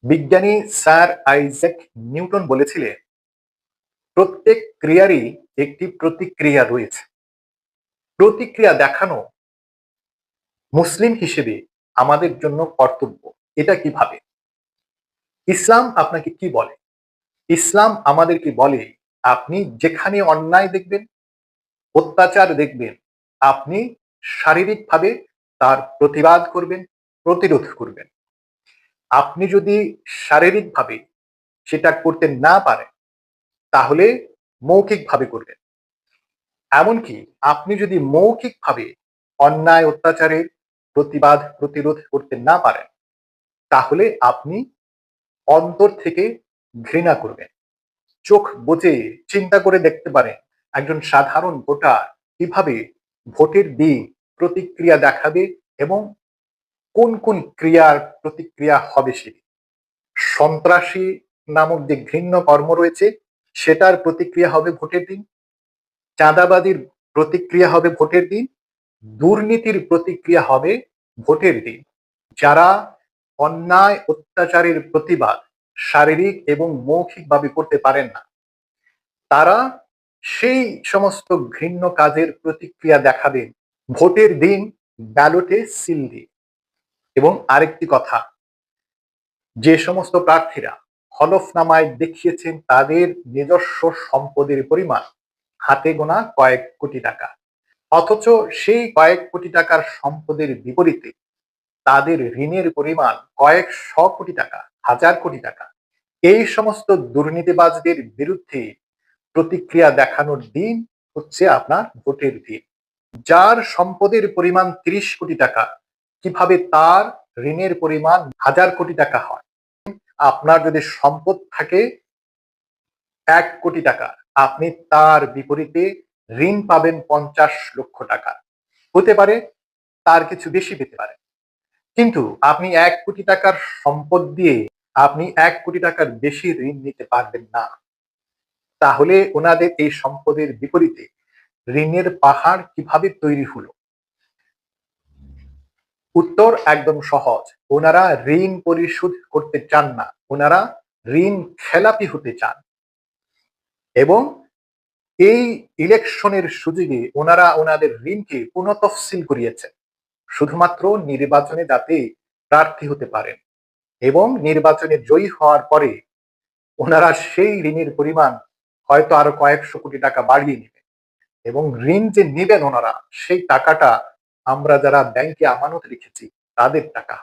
বিজ্ঞানী sir Isaac Newton বলেছিলেন, প্রত্যেক ক্রিয়ারই একটি প্রতিক্রিয়া রয়েছে। প্রতিক্রিয়া দেখানো মুসলিম হিসেবে আমাদের জন্য কর্তব্য। এটা কিভাবে? ইসলাম আপনাকে কি বলে? ইসলাম আমাদেরকে বলে, আপনি যেখানে অন্যায় দেখবেন, অত্যাচার দেখবেন, আপনি শারীরিকভাবে তার প্রতিবাদ করবেন, প্রতিরোধ করবেন। আপনি যদি শারীরিকভাবে সেটা করতে না পারেন, তাহলে মৌখিকভাবে করবেন। এমনকি আপনি যদি মৌখিকভাবে অন্যায় অত্যাচারের প্রতিবাদ প্রতিরোধ করতে না পারেন, তাহলে আপনি অন্তর থেকে ঘৃণা করবেন। চোখ বুজে চিন্তা করে দেখতে পারেন, একজন সাধারণ ভোটার কিভাবে ভোটের দিন প্রতিক্রিয়া দেখাবে এবং কোন কোন ক্রিয়ার প্রতিক্রিয়া হবে সেটি। সন্ত্রাসী নামক যে ঘৃণ্য কর্ম রয়েছে, সেটার প্রতিক্রিয়া হবে ভোটের দিন। চাঁদাবাজির প্রতিক্রিয়া হবে ভোটের দিন। দুর্নীতির প্রতিক্রিয়া হবে ভোটের দিন। যারা অন্যায় অত্যাচারের প্রতিবাদ শারীরিক এবং মৌখিকভাবে করতে পারেন না, তারা সেই সমস্ত ঘৃণ্য কাজের প্রতিক্রিয়া দেখাবেন ভোটের দিন ব্যালটে সিল দিয়ে। এবং আরেকটি কথা, যে সমস্ত প্রার্থীরা হলফনামায় দেখিয়েছেন তাদের নিজস্ব সম্পদের পরিমাণ হাতে গোনা কয়েক কোটি টাকা, অথচ সেই কয়েক কোটি টাকার সম্পদের বিপরীতে তাদের ঋণের পরিমাণ কয়েক শ কোটি টাকা, হাজার কোটি টাকা, এই সমস্ত দুর্নীতিবাজদের বিরুদ্ধে প্রতিক্রিয়া দেখানোর দিন হচ্ছে আপনার ভোটের দিন। যার সম্পদের পরিমাণ ৩০ কোটি টাকা, কিভাবে তার ঋণের পরিমাণ হাজার কোটি টাকা হয়? আপনার যদি সম্পদ থাকে ১ কোটি টাকা, আপনি তার বিপরীতে ঋণ পাবেন ৫০ লক্ষ টাকা। হতে পারে তার কিছু বেশি পেতে পারে, কিন্তু আপনি ১ কোটি টাকার সম্পদ দিয়ে আপনি ১ কোটি টাকার বেশি ঋণ নিতে পারবেন না। তাহলে ওনাদের এই সম্পদের বিপরীতে ঋণের পাহাড় কিভাবে তৈরি হলো? উত্তর একদম সহজ, ওনারা ঋণ পরিশোধ করতে চান না, ওনারা ঋণ খেলাপি হতে চান। এবং এই ইলেকশনের সুযোগে ওনারা ওনাদের ঋণকে পুনঃতফসিল করিয়েছেন, শুধুমাত্র নির্বাচনে যাতে প্রার্থী হতে পারেন এবং নির্বাচনে জয়ী হওয়ার পরে ওনারা সেই ঋণের পরিমাণ হয়তো আরো কয়েকশো কোটি টাকা বাড়িয়ে নেবেন। এবং ঋণ যে নেবেন ওনারা, সেই টাকাটা আমরা যারা ব্যাংকে আমানত রেখেছি তাদের টাকা।